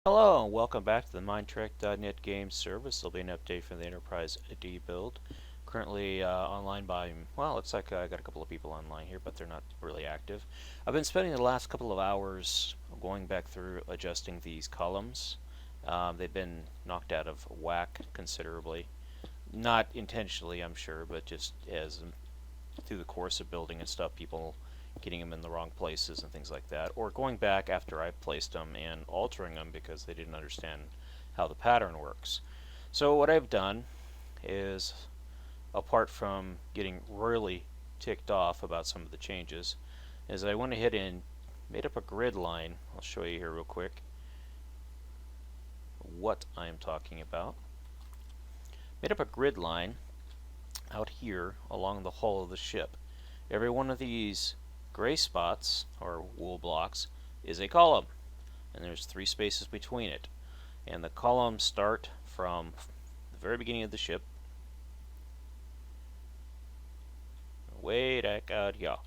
Hello and welcome back to the Minetrek.net game service. There'll be an update for the Enterprise D build. Currently online by, well, looks like I got a couple of people online here, but they're not really active. I've been spending the last couple of hours going back through adjusting these columns. They've been knocked out of whack considerably. Not intentionally, I'm sure, but just as through the course of building and stuff, people getting them in the wrong places and things like that, or going back after I placed them and altering them because they didn't understand how the pattern works. So what I've done is, apart from getting really ticked off about some of the changes, is I went ahead and made up a grid line. I'll show you here real quick what I am talking about. Made up a grid line out here along the hull of the ship. Every one of these gray spots, or wool blocks, is a column, and there's 3 spaces between it. And the columns start from the very beginning of the ship, way back out here.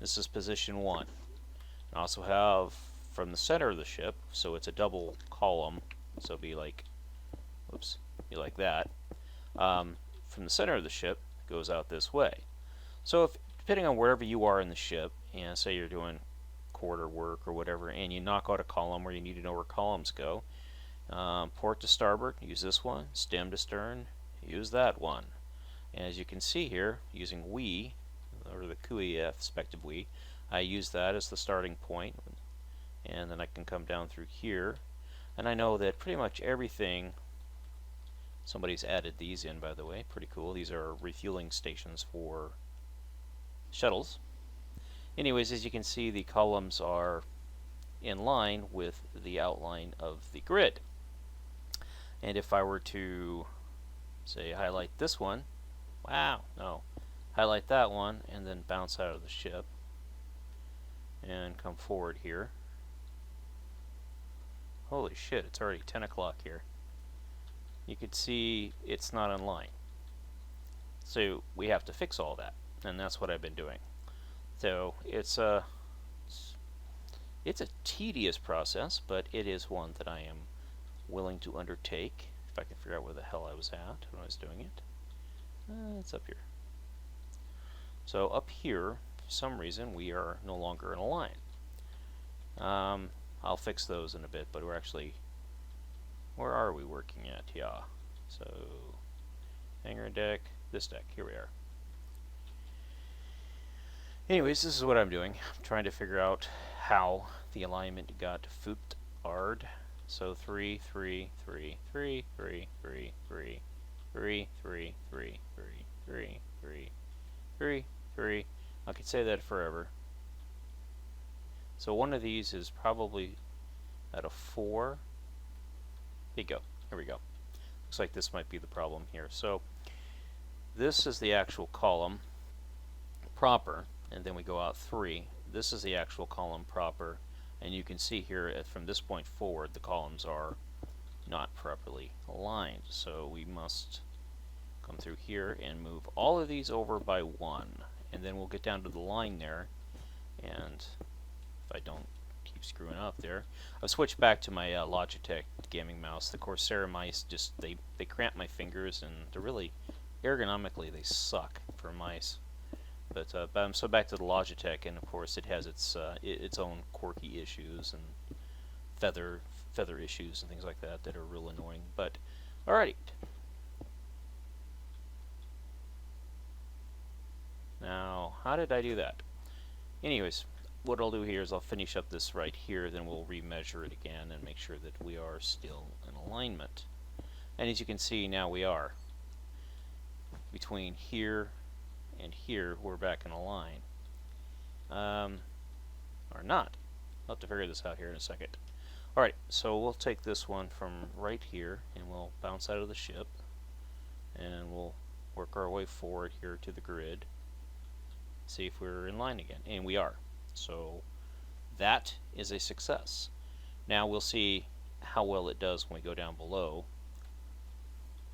This is position 1. I also have from the center of the ship, so it's a double column, so it'd be like, whoops, be like that. From the center of the ship, it goes out this way. So if depending on wherever you are in the ship, and say you're doing quarter work or whatever, and you knock out a column where you need to know where columns go, port to starboard, use this one. Stem to stern, use that one. And as you can see here, using we, or the QEF effective we, I use that as the starting point, and then I can come down through here, and I know that pretty much everything. Somebody's added these in, by the way, pretty cool. These are refueling stations for shuttles. Anyways, as you can see, the columns are in line with the outline of the grid. And if I were to, say, highlight this one, highlight that one, and then bounce out of the ship, and come forward here. Holy shit, it's already 10 o'clock here. You could see it's not in line. So we have to fix all that, and that's what I've been doing. So it's a tedious process, but it is one that I am willing to undertake. If I can figure out where the hell I was at when I was doing it. It's up here. So up here, for some reason, we are no longer in a line. I'll fix those in a bit, but we're actually, where are we working at? Yeah. So hangar deck, this deck, here we are. Anyways, this is what I'm doing. I'm trying to figure out how the alignment got fooped hard. So 3, 3, 3, 3, 3, 3, 3, 3, 3, 3, 3, 3, 3, 3, 3. I could say that forever. So one of these is probably at a 4. Here you go. Here we go. Looks like this might be the problem here. So this is the actual column proper, and then we go out 3. This is the actual column proper, and you can see here from this point forward the columns are not properly aligned. So we must come through here and move all of these over by 1, and then we'll get down to the line there. And if I don't keep screwing up there, I've switched back to my Logitech gaming mouse. The Corsair mice just they cramp my fingers, and they're really ergonomically they suck for mice. But so back to the Logitech, and of course it has its own quirky issues and feather issues and things like that that are real annoying. But alrighty. Now, how did I do that? Anyways, what I'll do here is I'll finish up this right here, then we'll remeasure it again and make sure that we are still in alignment. And as you can see, now we are. Between here and here, we're back in a line. Or not. I'll have to figure this out here in a second. Alright, so we'll take this one from right here, and we'll bounce out of the ship, and we'll work our way forward here to the grid. See if we're in line again, and we are. So that is a success. Now we'll see how well it does when we go down below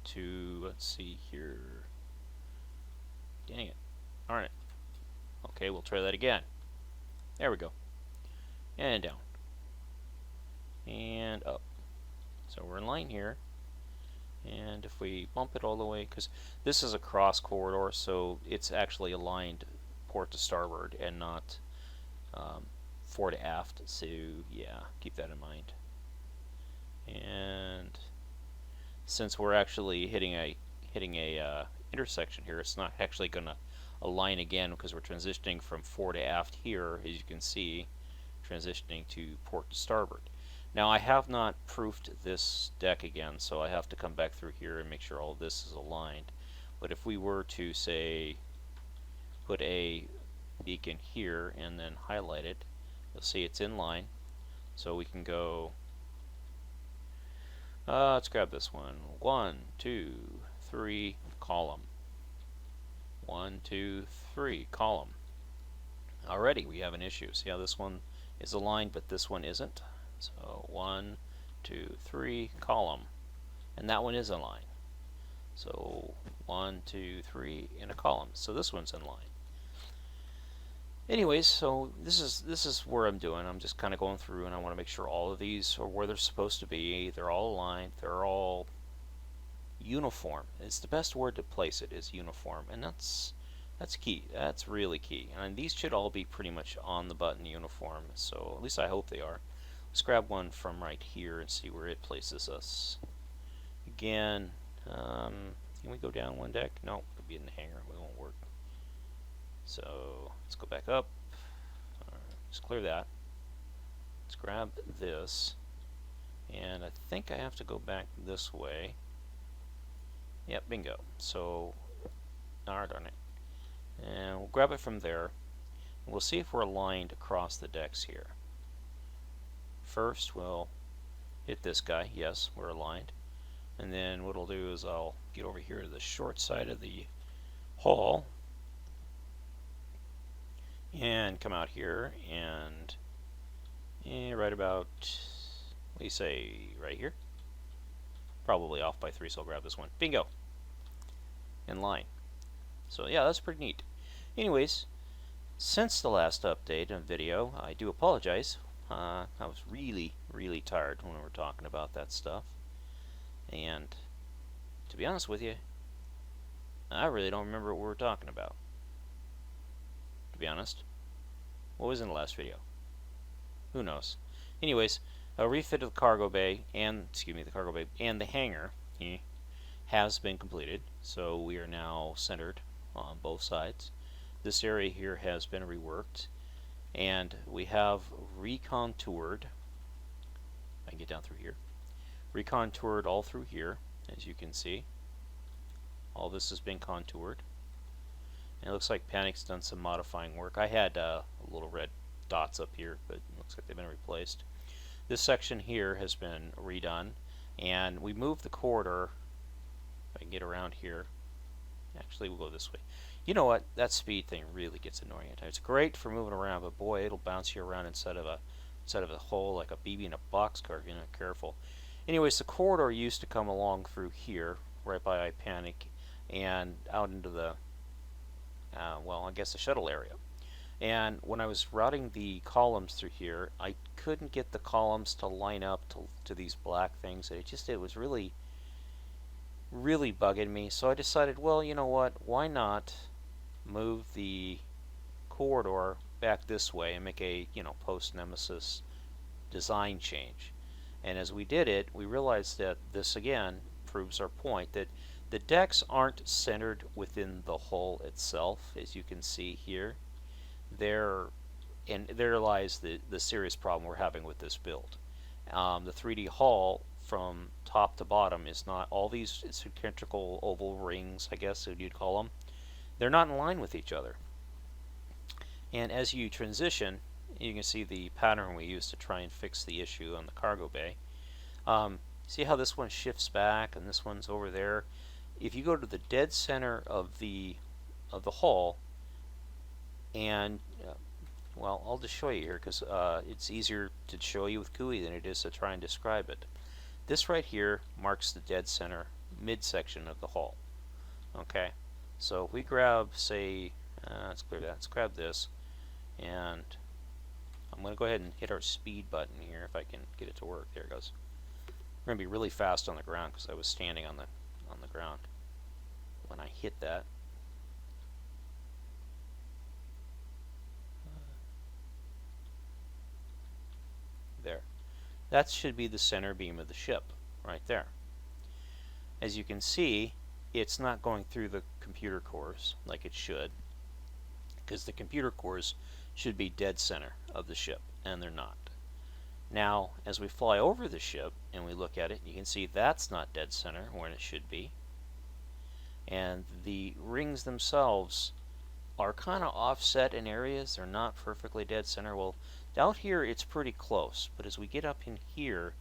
to, let's see here. Dang it. Alright. Okay, we'll try that again. There we go. And down. And up. So we're in line here. And if we bump it all the way, because this is a cross corridor, so it's actually aligned port to starboard and not fore to aft. So yeah, keep that in mind. And since we're actually hitting a intersection here, it's not actually going to align again because we're transitioning from fore to aft here, as you can see, transitioning to port to starboard. Now I have not proofed this deck again, so I have to come back through here and make sure all of this is aligned. But if we were to, say, put a beacon here and then highlight it, you'll see it's in line. So we can go, let's grab this one. 1, 2, 3, column. 1, 2, 3, column. Already we have an issue. See how this one is aligned, but this one isn't? So 1, 2, 3, column. And that one is in line. So 1, 2, 3 in a column. So this one's in line. Anyways, so this is where I'm doing. I'm just kind of going through, and I want to make sure all of these are where they're supposed to be. They're all aligned. They're all uniform. It's the best word to place it is uniform, and that's key. That's really key. And these should all be pretty much on the button uniform. So at least I hope they are. Let's grab one from right here and see where it places us. Again, can we go down one deck? No, it'll be in the hangar. It won't work. So let's go back up. Just clear that. Let's grab this. And I think I have to go back this way. Yep, bingo. So, darn it. And we'll grab it from there. And we'll see if we're aligned across the decks here. First, we'll hit this guy. Yes, we're aligned. And then what I'll do is I'll get over here to the short side of the hull. And come out here and right about, what do you say, right here? Probably off by 3, so I'll grab this one. Bingo! In line. So yeah, that's pretty neat. Anyways, since the last update and video, I do apologize. I was really, really tired when we were talking about that stuff. And to be honest with you, I really don't remember what we were talking about. To be honest. What was in the last video? Who knows? Anyways, a refit of the cargo bay and the hangar has been completed. So we are now centered on both sides. This area here has been reworked, and we have recontoured. I can get down through here. Recontoured all through here, as you can see. All this has been contoured. And it looks like Panic's done some modifying work. I had little red dots up here, but it looks like they've been replaced. This section here has been redone, and we moved the corridor. If I can get around here. Actually, we'll go this way. You know what? That speed thing really gets annoying at times. It's great for moving around, but boy, it'll bounce you around inside of a hole like a BB in a boxcar if you're not careful. Anyways, the corridor used to come along through here, right by Panic, and out into the well, I guess the shuttle area. And when I was routing the columns through here, I couldn't get the columns to line up to these black things. It was really bugging me. So I decided, well, you know what? Why not move the corridor back this way and make a, post-Nemesis design change. And as we did it, we realized that this again proves our point that the decks aren't centered within the hull itself, as you can see here. There lies the serious problem we're having with this build. The 3D hull from top to bottom is not all these symmetrical oval rings, I guess you'd call them. They're not in line with each other. And as you transition, you can see the pattern we used to try and fix the issue on the cargo bay. See how this one shifts back and this one's over there? If you go to the dead center of the hull, and well, I'll just show you here because it's easier to show you with GUI than it is to try and describe it. This right here marks the dead center midsection of the hull. Okay, so if we grab, say, let's clear that. Let's grab this, and I'm going to go ahead and hit our speed button here if I can get it to work. There it goes. We're going to be really fast on the ground because I was standing on the ground when I hit that. There. That should be the center beam of the ship, right there. As you can see, it's not going through the computer cores like it should, because the computer cores should be dead center of the ship, and they're not. Now, as we fly over the ship and we look at it, you can see that's not dead center when it should be. And the rings themselves are kind of offset in areas. They're not perfectly dead center. Well, out here it's pretty close, but as we get up in here,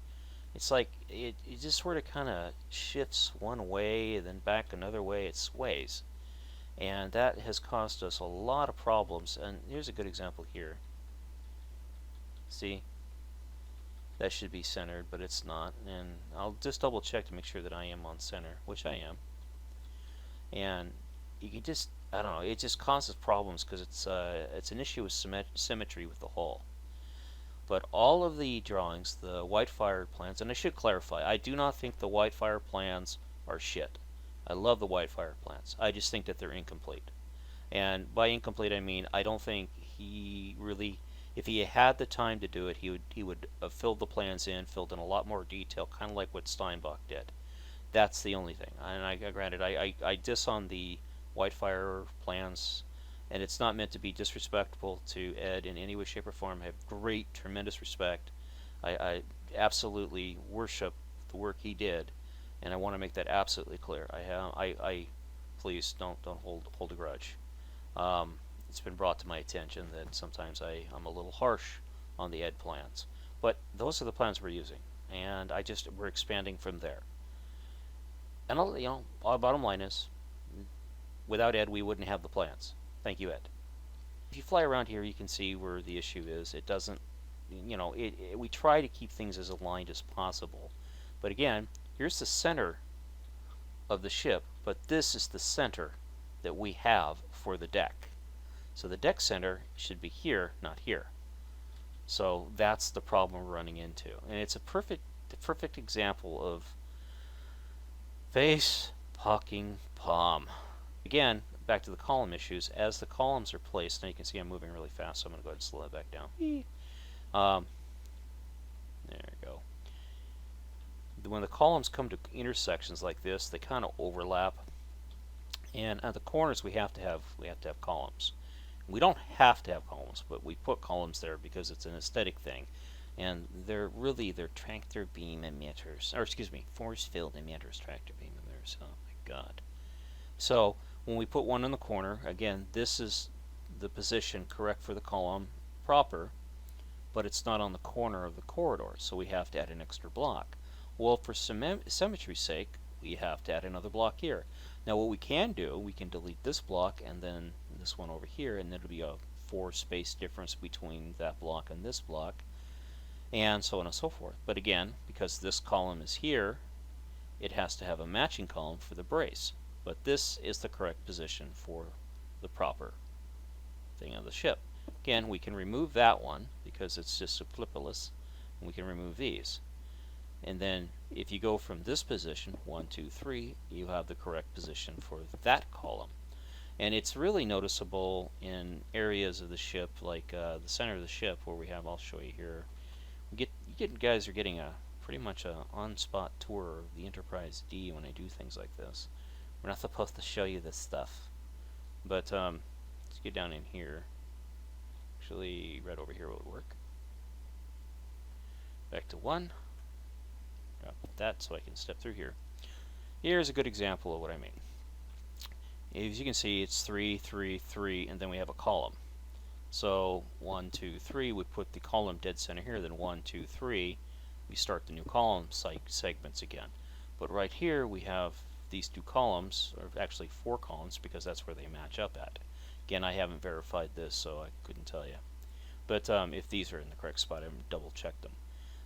it's like it just sort of kind of shifts one way and then back another way. It sways. And that has caused us a lot of problems. And here's a good example here. See? That should be centered, but it's not. And I'll just double check to make sure that I am on center, which I am. And you can just, I don't know, it just causes problems because it's an issue with symmetry with the hull. But all of the drawings, the Whitefire plans, and I should clarify, I do not think the Whitefire plans are shit. I love the Whitefire plans. I just think that they're incomplete. And by incomplete, I mean I don't think he really, if he had the time to do it, he would have filled the plans in, filled in a lot more detail, kind of like what Steinbach did. That's the only thing. And granted, I diss on the Whitefire plans, and it's not meant to be disrespectful to Ed in any way, shape, or form. I have great, tremendous respect. I absolutely worship the work he did, and I want to make that absolutely clear. I please don't hold a grudge. It's been brought to my attention that sometimes I'm a little harsh on the Ed plans, but those are the plans we're using, and we're expanding from there. And our bottom line is, without Ed, we wouldn't have the plans. Thank you, Ed. If you fly around here, you can see where the issue is. It doesn't, we try to keep things as aligned as possible. But again, here's the center of the ship, but this is the center that we have for the deck. So the deck center should be here, not here. So that's the problem we're running into. And it's a perfect example of face fucking palm. Again, back to the column issues. As the columns are placed, now you can see I'm moving really fast, so I'm going to go ahead and slow that back down. There we go. When the columns come to intersections like this, they kind of overlap, and at the corners we have to have columns. We don't have to have columns, but we put columns there because it's an aesthetic thing, and they're tractor beam emitters, or excuse me, force field emitters, tractor beam emitters. Oh my God! So when we put one in the corner, again, this is the position correct for the column proper, but it's not on the corner of the corridor, so we have to add an extra block. Well, for symmetry's sake, we have to add another block here. Now what we can do, we can delete this block and then this one over here, and then it'll be a 4 space difference between that block and this block, and so on and so forth. But again, because this column is here, it has to have a matching column for the brace. But this is the correct position for the proper thing of the ship. Again, we can remove that one because it's just superfluous, and we can remove these. And then if you go from this position, 1, 2, 3, you have the correct position for that column. And it's really noticeable in areas of the ship, like the center of the ship, where we have, I'll show you here. Guys are getting pretty much an on-spot tour of the Enterprise D when I do things like this. We're not supposed to show you this stuff. But let's get down in here. Actually, right over here would work. Back to 1. Drop that so I can step through here. Here's a good example of what I mean. As you can see, it's 3, 3, 3, and then we have a column. So 1, 2, 3, we put the column dead center here, then 1, 2, 3, we start the new column segments again. But right here we have these 2 columns, or actually 4 columns, because that's where they match up at. Again, I haven't verified this, so I couldn't tell you. But if these are in the correct spot, I haven't double-checked them.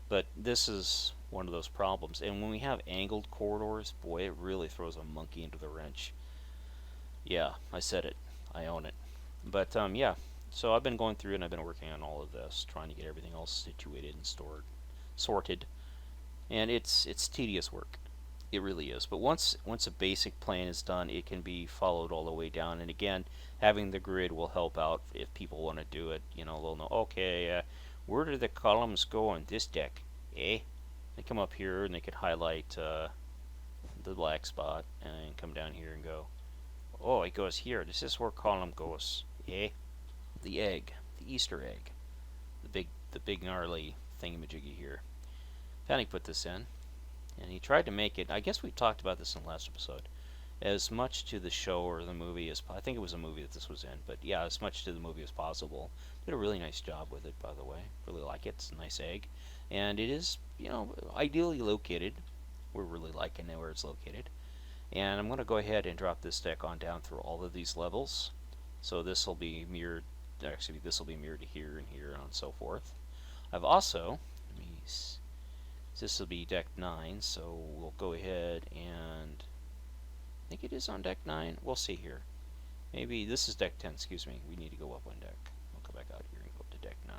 But this is one of those problems. And when we have angled corridors, boy, it really throws a monkey into the wrench. Yeah, I said it. I own it. But yeah, so I've been going through and I've been working on all of this, trying to get everything all situated and sorted. and it's tedious work. It really is. But once a basic plan is done, it can be followed all the way down. And again, having the grid will help out if people want to do it. They'll know, okay, where do the columns go on this deck? Eh? They come up here and they can highlight the black spot and come down here and go, oh, it goes here. This is where column goes. Eh? The egg, the Easter egg, the big gnarly thingamajiggy here. Panic put this in, and he tried to make it. I guess we talked about this in the last episode. As much to the show or the movie as I think it was a movie that this was in, but yeah, as much to the movie as possible. Did a really nice job with it, by the way. Really like it. It's a nice egg, and it is ideally located. We're really liking it where it's located. And I'm going to go ahead and drop this deck on down through all of these levels. So this will be mirrored. Actually, this will be mirrored to here and here and so forth. I've also, this will be deck 9, so we'll go ahead and, I think it is on deck 9. We'll see here. Maybe this is deck 10, excuse me. We need to go up one deck. We'll come back out here and go up to deck 9.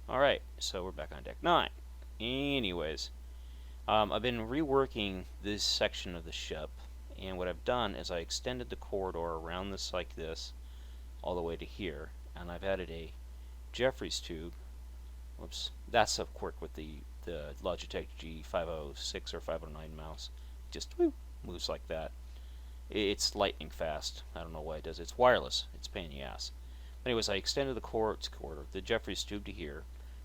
Alright, so we're back on deck 9. Anyways, I've been reworking this section of the ship, and what I've done is I extended the corridor around this like this, all the way to here, and I've added a Jeffries tube. Whoops, that's of course with the Logitech G506 or 509 mouse. Just moves like that. It's lightning fast. I don't know why it does. It's wireless. It's a pain in the ass. But anyways, I extended the Jeffries tube to here,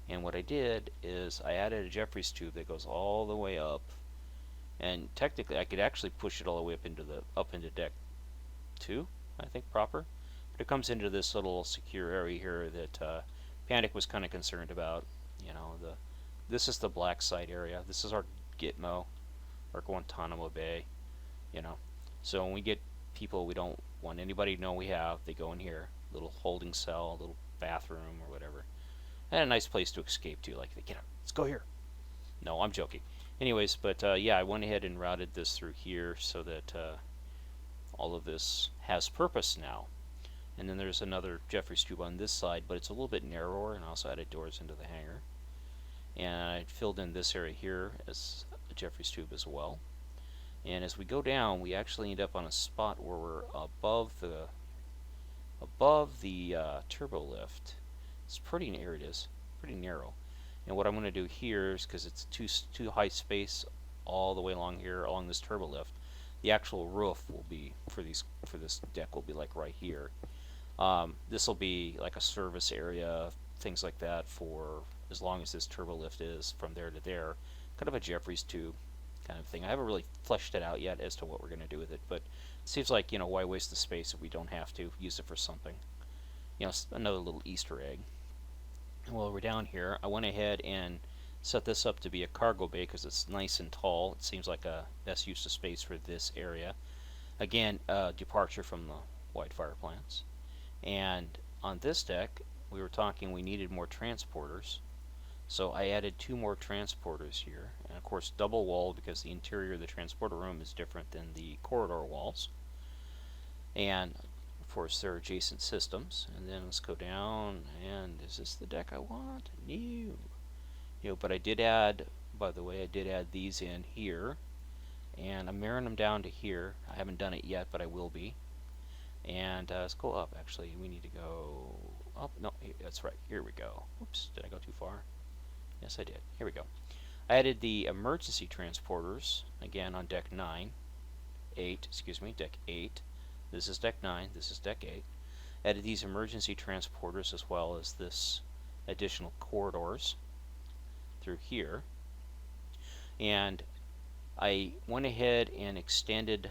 and what I did is I added a Jeffries tube that goes all the way up, and technically I could actually push it all the way up into deck 2, I think proper. But it comes into this little secure area here that Panic was kind of concerned about. This is the black site area. This is our Gitmo, our Guantanamo Bay. So when we get people we don't want anybody to know we have, they go in here, little holding cell, little bathroom or whatever, and a nice place to escape to. Like, get out, let's go here. No, I'm joking. Anyways, but yeah, I went ahead and routed this through here so that all of this has purpose now. And then there's another Jeffries tube on this side, but it's a little bit narrower, and I also added doors into the hangar. And I filled in this area here as a Jeffries tube as well. And as we go down, we actually end up on a spot where we're above the turbo lift. It's pretty near. It is pretty narrow. And what I'm going to do here is, because it's too high space all the way along here along this turbo lift, the actual roof will be for this deck will be like right here. This will be like a service area, things like that, for as long as this turbo lift is from there to there. Kind of a Jeffries tube kind of thing. I haven't really fleshed it out yet as to what we're going to do with it, but it seems like, why waste the space if we don't have to use it for something? Another little Easter egg. And while we're down here, I went ahead and set this up to be a cargo bay because it's nice and tall. It seems like a best use of space for this area. Again, departure from the wide fire plants. And on this deck, we were talking we needed more transporters. So I added 2 more transporters here. And of course, double wall because the interior of the transporter room is different than the corridor walls. And of course, they're adjacent systems. And then let's go down. And is this the deck I want? No. But I did add, by the way, these in here. And I'm mirroring them down to here. I haven't done it yet, but I will be. And let's go up. Actually, we need to go up. No, that's right. Here we go. Oops, did I go too far? Yes, I did. Here we go. I added the emergency transporters, again, on deck 9. 8, excuse me, deck 8. This is deck 9. This is deck 8. Added these emergency transporters as well as this additional corridors through here. And I went ahead and extended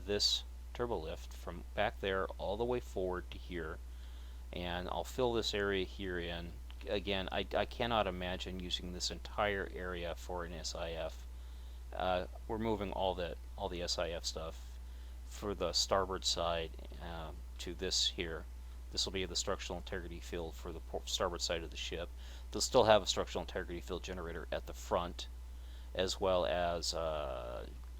this turbo lift from back there all the way forward to here, and I'll fill this area here in. Again, I cannot imagine using this entire area for an SIF. We're moving all the SIF stuff for the starboard side to this here. This will be the structural integrity field for the starboard side of the ship. They'll still have a structural integrity field generator at the front, as well as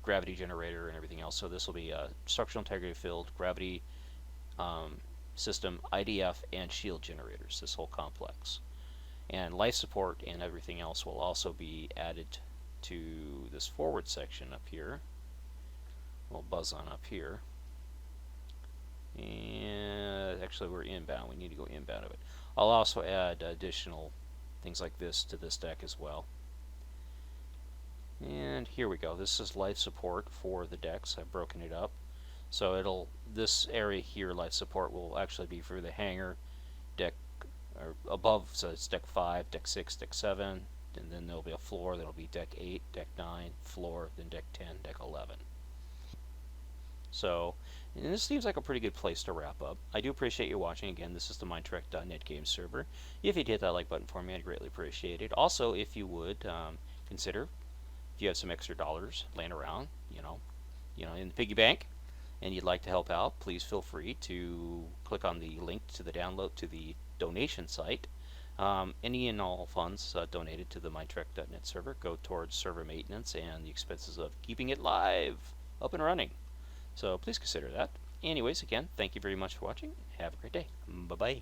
gravity generator and everything else. So this will be a structural integrity field, gravity system, IDF, and shield generators, this whole complex. And life support and everything else will also be added to this forward section up here. We'll buzz on up here. And actually we're inbound. We need to go inbound of it. I'll also add additional things like this to this deck as well. And here we go. This is life support for the decks. I've broken it up. So this area here, life support, will actually be for the hangar, deck, or above, so it's deck 5, deck 6, deck 7, and then there'll be a floor that'll be deck 8, deck 9, floor, then deck 10, deck 11. So, and this seems like a pretty good place to wrap up. I do appreciate you watching. Again, this is the Minetrek.net game server. If you'd hit that like button for me, I'd greatly appreciate it. Also, if you would consider, if you have some extra dollars laying around, in the piggy bank, and you'd like to help out, please feel free to click on the link to the download to the donation site. Any and all funds donated to the Minetrek.net server go towards server maintenance and the expenses of keeping it live, up and running. So please consider that. Anyways, again, thank you very much for watching. Have a great day. Bye-bye.